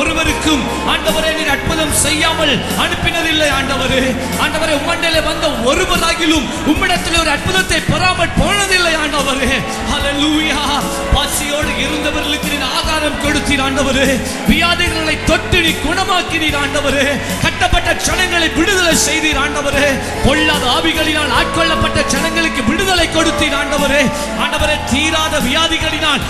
ஒருவருக்கும் ஆண்டவரே நீர் அற்புதம் செய்யாமல் அனுப்பினதில்லை ஆண்டவரே. ஆண்டவரே உம்மண்டையிலே வந்த ஒருவராகிலும் உம்மிடத்தில் ஒரு அற்புதத்தை பெறாமல் போனதில்லை ஆண்டவரே. ஹல்லேலூயா. பசியோடு இருந்தவர்களுக்கு நீர் ஆகாரம் கொடுத்தீர் ஆண்டவரே. வியாதிகளை தொட்டு நீ குணமாக்கினீர் ஆண்டவரே. கட்டப்பட்ட ஜனங்களை விடுதலை செய்தீர் ஆண்டவரே. பொல்லாத ஆவிகளினால் ஆட்கொள்ளப்பட்ட ஜனங்களுக்கு விடுதலை கொடுத்தீர் ஆண்டவரே. ஆண்டவரே தீராத வியாதிகளினால்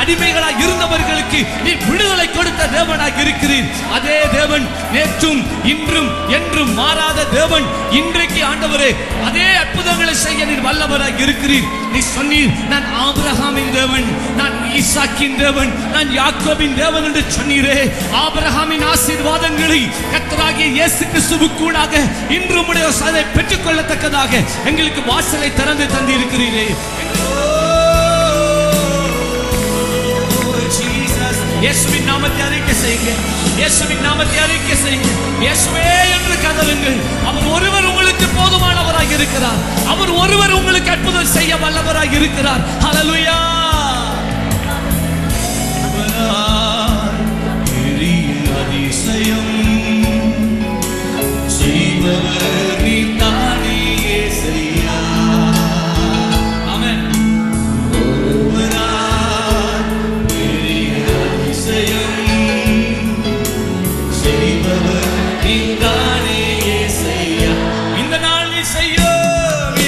அடிமைகளாய் இருந்தவர்களுக்கு நீர் விடுதலை கொடுத்த தேவனாக இருக்கிறீர். அதே தேவன் நேற்றும் இன்றும் என்றும் மாறாத தேவன் இன்றைக்கு ஆண்டவரே அதே அற்புதங்களை செய்ய நீர் வல்லவராக இருக்கிறீர். நீ சொன்னீர் நான் ஆபிரகாமின் தேவன், நான் ஈசாக்கின் தேவன், நான் யாக்கோபின் தேவன் என்று சொன்னீரே. ஆபிரகாமின் ஆசீர்வாதங்களை கர்த்தராகிய இயேசு கிறிஸ்துவுக்கூடாக இன்று உம்முடைய அதை பெற்றுக் கொள்ளத்தக்கதாக எங்களுக்கு வாசலை திறந்து தந்திருக்கிறீரே. இயேசுவின் நாமத்தை அறிக்கை செய்யுங்க. இயேசுவின் நாமத்தை அறிக்கை செய்யுங்க. இயேசுவே என்று கதறுங்கள். அவர் ஒருவர் உங்களுக்கு போதுமானவராக இருக்கிறார். அவர் ஒருவர் உங்களுக்கு அற்புதம் செய்ய வல்லவராக இருக்கிறார். ஹல்லேலூயா. அதிசயம் செய்பவர் நீதானே இயேசுயா. ஆமென். இந்த நாளில் செய்யும்,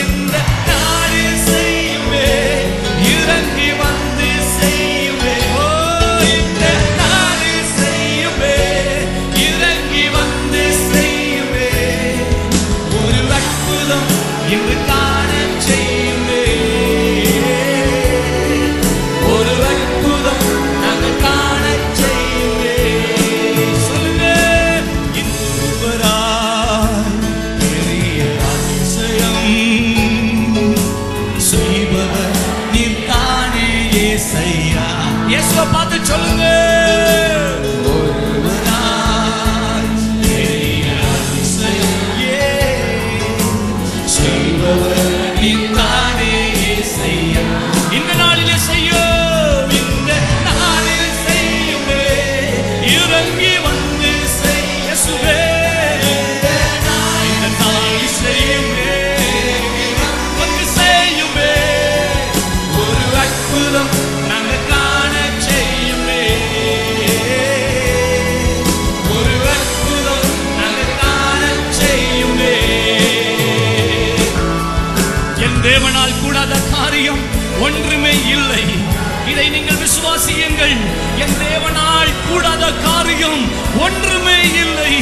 இந்த நாளில் செய்யுமே, இறங்கி வந்து செய்யுமே. ஓ இந்த நாளில் செய்யுமே, இறங்கி வந்து செய்யுமே. ஒரு அற்புதம் இன்று காண செய்யுமே. ஒரு அற்புதம் நாங்கள் காண செய்யுமே. சொல்லுங்க. இயேசுவை பார்த்து சொல்லுங்க. இந்த நாளிலே செய்யும், இந்த நாளில் செய்யுமே, இறங்கி வந்து செய்யுமே. இந்த நாளில் செய்யுமே, வந்து செய்யுமே. ஒரு அற்புதம் நாங்கள் காண செய்யுமே. ஒரு அற்புதம் நாங்கள் காண செய்யுமே. என் தேவனால் கூடாத காரியம் ஒன்றுமே இல்லை. இதை நீங்கள் விசுவாசியுங்கள். என் தேவனால் கூடாத காரியம் ஒன்றுமே இல்லை.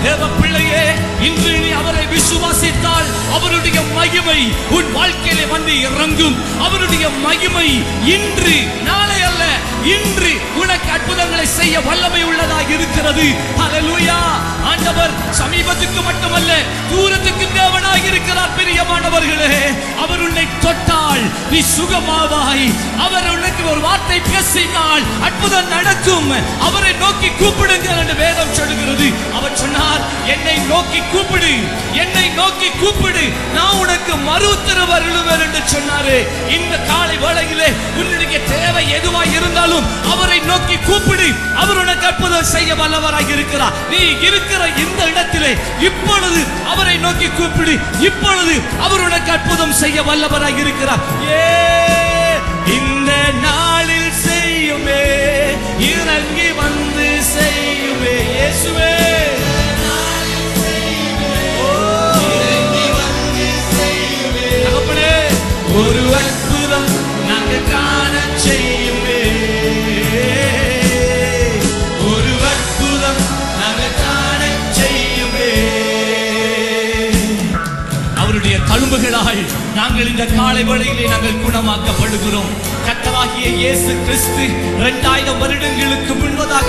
தேவ பிள்ளையே, இன்று நீ அவரை விசுவாசித்தால் அவருடைய மகிமை உன் வாழ்க்கையிலே வந்து இறங்கும். அவருடைய மகிமை இன்று நாளை அல்ல, இன்று உனக்கு அற்புதங்களை செய்ய வல்லமை உள்ளதாக இருக்கிறது. ஹல்லேலூயா. ஆண்டவர் சமீபத்துக்கு மட்டுமல்ல தூரத்துக்கு தேவனாக இருக்கிறார். பிரியமானவர்களே, அவர் உன்னை தொட்டால் நீ சுகமாவாய். அவர் உனக்கு ஒரு வார்த்தை பேசினால் அற்புதம் நடக்கும். அவரை நோக்கி கூப்பிடுங்கள் என்று வேதம் சொல்கிறது. அவர் சொன்னார், என்னை நோக்கி கூப்பிடு, என்னை நோக்கி கூப்பிடு, நான் உனக்கு மறு உத்தரவு அருளுவேன் என்று சொன்னாரே. இந்த காலை வேளையிலே உன்னுடைய தேவை எதுவாய் இருந்தாலும் அவரை நோக்கி கூப்பிடு. அவர் உனக்கு அற்புதம் செய்ய வல்லவராக இருக்கிறார். நீ இருக்கிற இந்த இடத்திலே இப்பொழுது அவரை நோக்கி கூப்பிடு. இப்பொழுது அவர் உனக்கு அற்புதம் செய்ய வல்லவராக இருக்கிறார். இந்த நாளில் செய்யுமே, இறங்கி வந்து செய்யுமே. இயேசுவே ஒரு அற்புதம் நாங்கள் காண செய்யுமே. ஒரு அற்புதம் நாங்கள் காண செய்யுமே. அவருடைய தழும்புகளால் நாங்கள் இந்த காலை வேளையிலே நாங்கள் குணமாக்கப்படுகிறோம். கர்த்தராகிய இயேசு கிறிஸ்து 2000 வருடங்களுக்கு முன்பதாக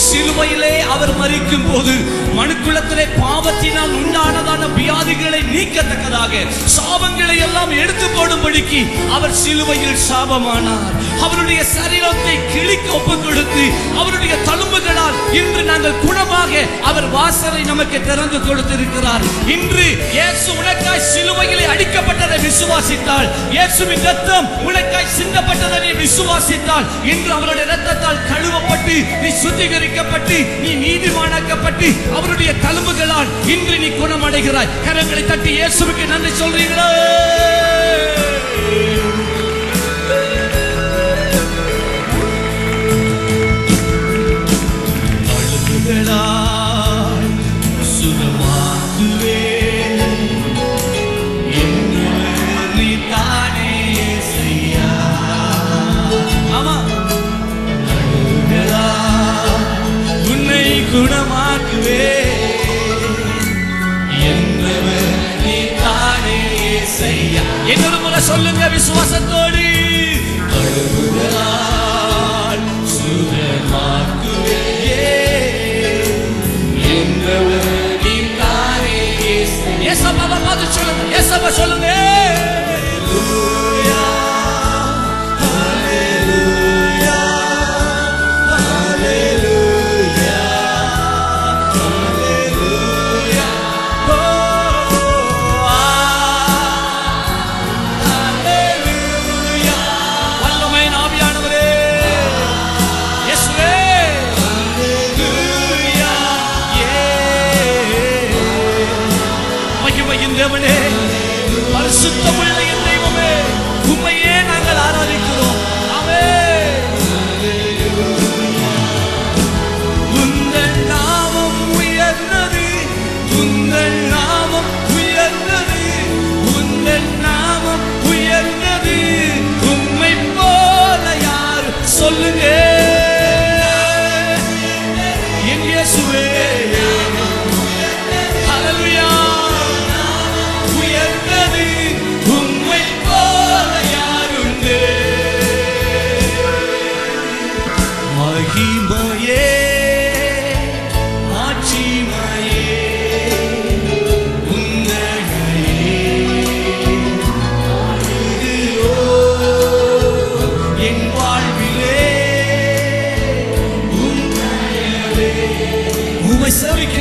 சிலுவையிலே அவர் மரிக்கும் போது மனுக்குலத்திலே பாவத்தினால் உண்டானதான வியாதிகளை நீக்கத்தக்கதாக சாபங்களை எல்லாம் எடுத்து போடும்படிக்கு அவர் சிலுவையில் சாபமானார். அவருடைய சரீரத்தை கிழிக்க ஒப்புக் கொடுத்து அவருடைய தழும்புகளால் இன்று நாங்கள் குணமாக அவர் வாசலை நமக்கு திறந்து கொடுத்திருக்கிறார். இன்று இயேசு உனக்காய் சிலுவையிலே அடிக்கப்பட்டதை விசுவாசித்தால், இயேசுவின் இரத்தம் உனக்காய் சிந்தப்பட்டதை விசுவாசித்தால், இன்று அவருடைய இரத்தத்தால் கழுவப்பட்டு நீ சுத்திகரிக்கப்பட்டு நீ நீதிமானாக்கப்பட்டு அவருடைய தழும்புகளால் இன்று நீ குணமடைகிறாய். கரங்களை தட்டி இயேசுவுக்கு நன்றி சொல்றீங்களா? குணமாக்குவே என்றவர் நீ தானே செய்யா. இன்னொரு முறை சொல்லுங்க விசுவாசத்தோடு. அழுகுதலால் சுகமாக்குவே என்றவர் நீ தானே செய்யா. ஏசப்பாவை பார்த்து சொல்லுங்க, ஏசப்பா சொல்லுங்க. தேவனே, பரிசுத்தமுள்ள என் தெய்வமே, உம்மையே நாங்கள் ஆராதிக்கிறோம். ஆமென். உந்தன் நாமம் உயர்ந்தது, உந்தன் நாமம் உயர்ந்தது, உந்தன் நாமம் உயர்ந்தது, உம்மை போல யார் சொல்லுங்க என் இயேசுவே. ஹல்லேலூயா. மகிமையே ஆட்சிமையே உந்தனையே என் வாழ்விலே உம்மை சேவிக்க